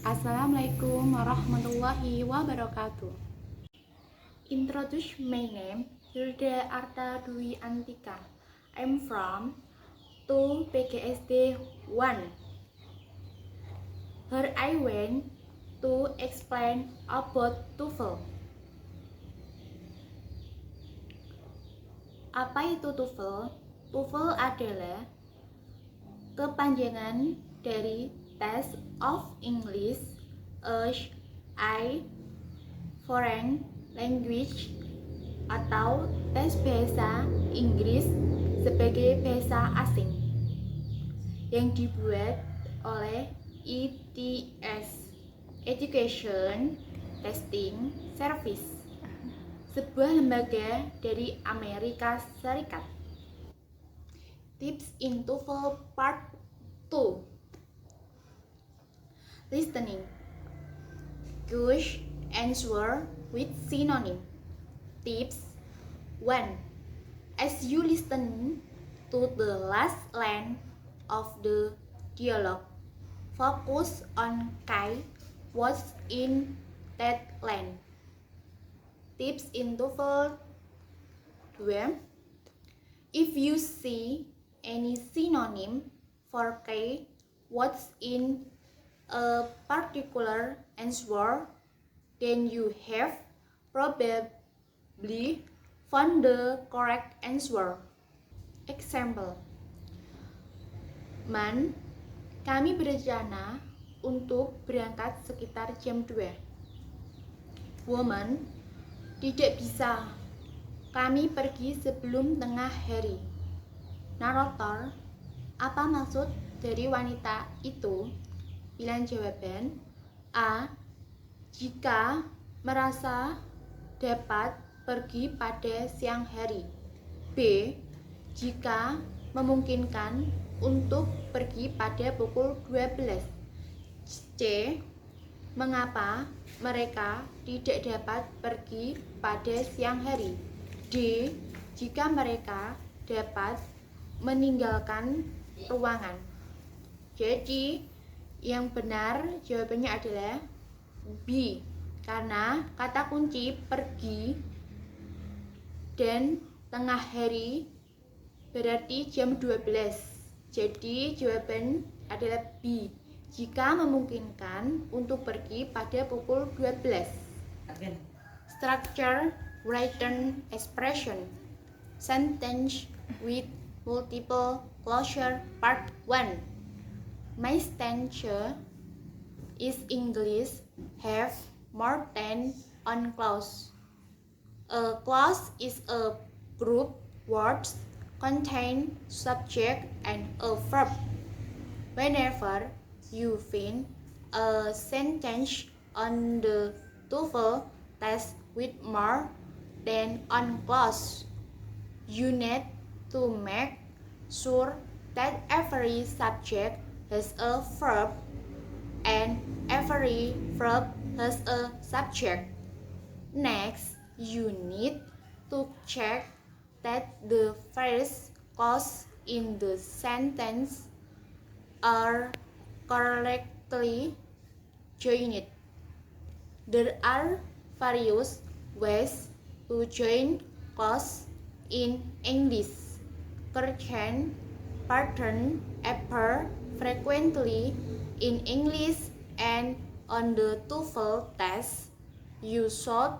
Assalamualaikum warahmatullahi wabarakatuh. Introduce my name, Hilda Arta Dwi Antika. I'm from 2 PGSD 1. Here I went to explain about TOEFL. Apa itu TOEFL? TOEFL adalah kepanjangan dari Test of English as a Foreign Language atau tes bahasa Inggris sebagai bahasa asing yang dibuat oleh ETS Education Testing Service, sebuah lembaga dari Amerika Serikat. Tips in TOEFL Part 2. Listening. Choose answer with synonym. Tips 1. As you listen to the last line of the dialogue, focus on key words in that line. Tips in TOEFL 2. If you see any synonym for key words in a particular answer, then you have probably found the correct answer. Example: Man, kami berencana untuk berangkat sekitar jam 2. Woman, tidak bisa. Kami pergi sebelum tengah hari. Narator, apa maksud dari wanita itu? Pilihan jawaban: A. Jika merasa dapat pergi pada siang hari. B. Jika memungkinkan untuk pergi pada pukul 12. C. Mengapa mereka tidak dapat pergi pada siang hari. D. Jika mereka dapat meninggalkan ruangan. Jadi yang benar jawabannya adalah B, karena kata kunci pergi dan tengah hari berarti jam 12. Jadi jawaban adalah B, jika memungkinkan untuk pergi pada pukul 12. Structure written expression. Sentence with multiple clauses. Part 1. My stance is English have more than one clause. A clause is a group words contain subject and a verb. Whenever you find a sentence on the TOEFL test with more than one clause, you need to make sure that every subject has a verb and every verb has a subject. Next, you need to check that the first clause in the sentence are correctly joined. There are various ways to join clauses in English. Current pattern appear frequently in English, and on the TOEFL test, you should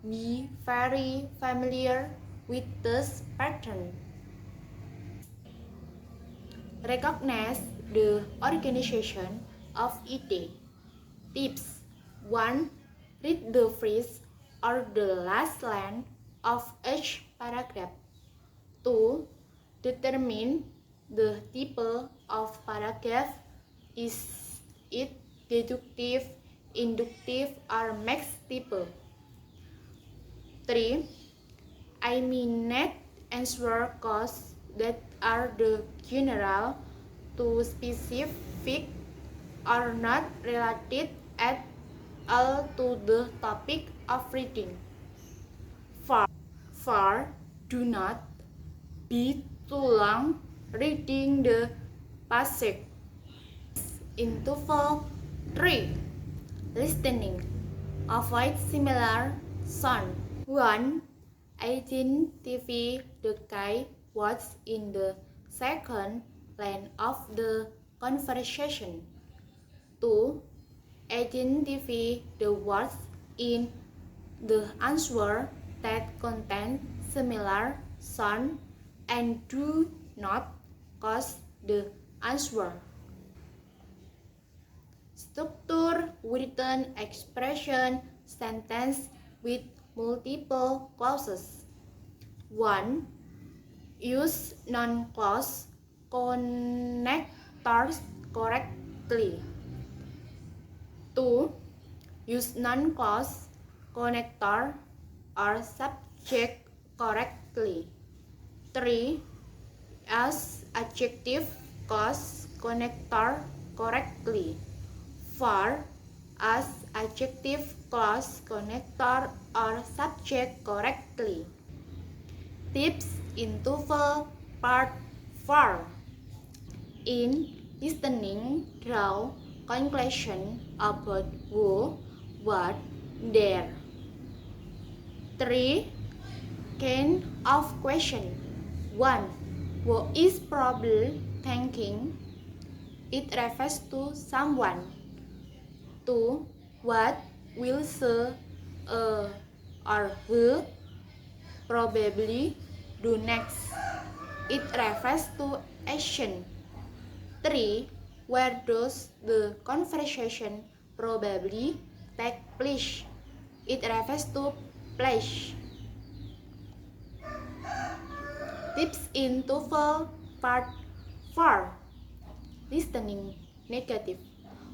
be very familiar with this pattern. Recognize the organization of it. Tips 1. Read the first or the last line of each paragraph. 2. Determine the type of paragraph. Is it deductive, inductive, or mixed type? 3. Eliminate answer clauses that are the general to specific or not related at all to the topic of reading. 4. Do not be too long reading the passage. In TOEFL 3, Listening. Avoid similar sound. 1. Identify the guy what's in the second line of the conversation. 2. Identify the words in the answer that contain similar sound and do not cause the answer. Structure written expression sentence with multiple clauses. 1. Use non-clause connectors correctly. 2. Use non-clause connector or subject correctly. 3. Use adjective clause connector correctly. 4. Use adjective clause connector or subject correctly. Tips in TOEFL Part 4. In listening, draw conclusion about who, what, there. 3 kind of question. 1. Who is probably thinking? It refers to someone. 2. What will she or he probably do next? It refers to action. 3. Where does the conversation probably take place? It refers to place. Tips in TOEFL Part 4. Listening negatif.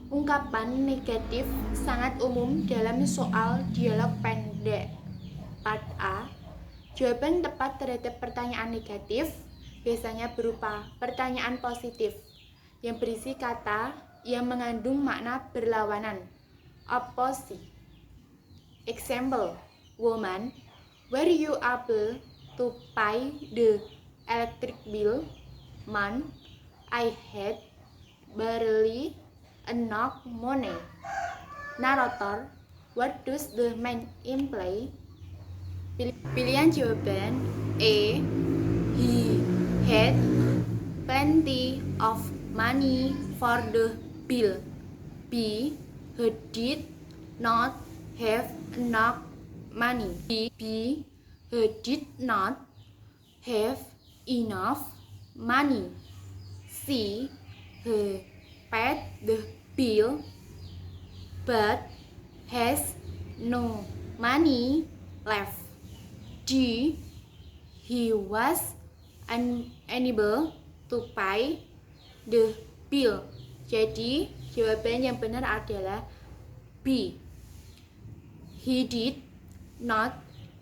Ungkapan negatif sangat umum dalam soal dialog pendek. Part A. Jawaban tepat terhadap pertanyaan negatif biasanya berupa pertanyaan positif yang berisi kata yang mengandung makna berlawanan, opposite. Example, woman, were you able to pay the electric bill? Man, I had barely enough money. Narrator, what does the man imply? Pilihan jawaban A. He had plenty of money for the bill. B. He did not have enough money. B. He did not have enough money. C. He paid the bill but has no money left. D. He was unable to pay the bill. Jadi jawaban yang benar adalah B. He did not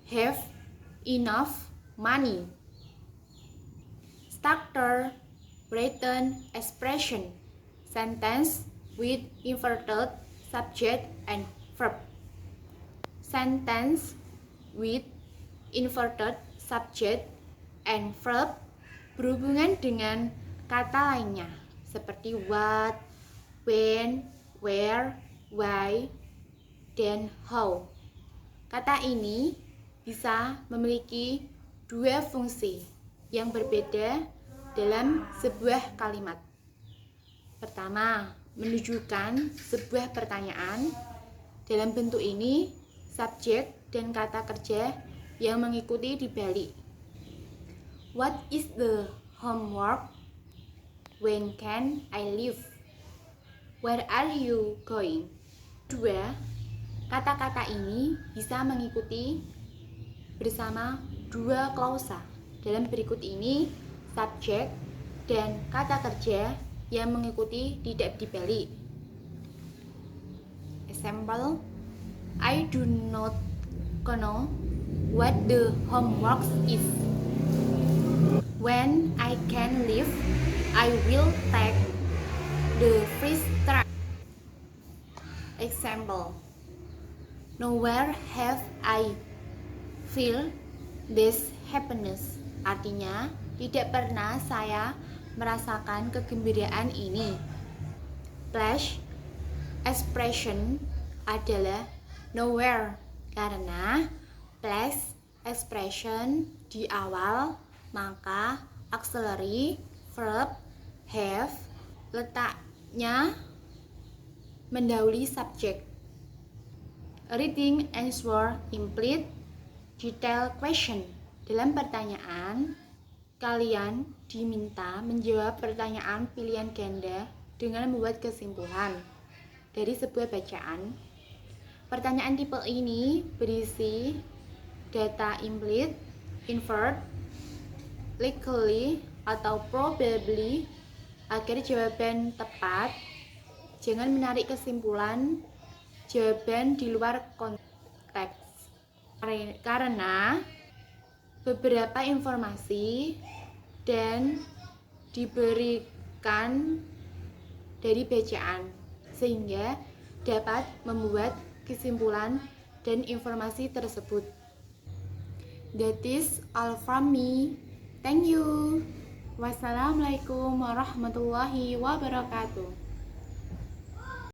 have enough money. Structure written expression sentence with inverted subject and verb. Sentence with inverted subject and verb berhubungan dengan kata lainnya seperti what, when, where, why, dan how. Kata ini bisa memiliki dua fungsi yang berbeda dalam sebuah kalimat. Pertama, menunjukkan sebuah pertanyaan. Dalam bentuk ini, subjek dan kata kerja yang mengikuti dibalik. What is the homework? When can I leave? Where are you going? Dua, kata-kata ini bisa mengikuti bersama dua klausa. Dalam berikut ini, subjek dan kata kerja yang mengikuti tidak dibalik. Example, I do not know what the homework is. When I can leave, I will take the first train. Example, nowhere have I feel this happiness. Artinya, tidak pernah saya merasakan kegembiraan ini. Flash expression adalah nowhere karena place expression di awal, maka auxiliary verb have letaknya mendahului subjek. Reading answer implied detailed question. Dalam pertanyaan, kalian diminta menjawab pertanyaan pilihan ganda dengan membuat kesimpulan dari sebuah bacaan. Pertanyaan tipe ini berisi data implicit, inferred, likely, atau probably. Agar jawaban tepat, jangan menarik kesimpulan jawaban di luar konteks. Karena beberapa informasi dan diberikan dari bacaan sehingga dapat membuat kesimpulan dan informasi tersebut. That is all from me. Thank you. Wassalamualaikum warahmatullahi wabarakatuh.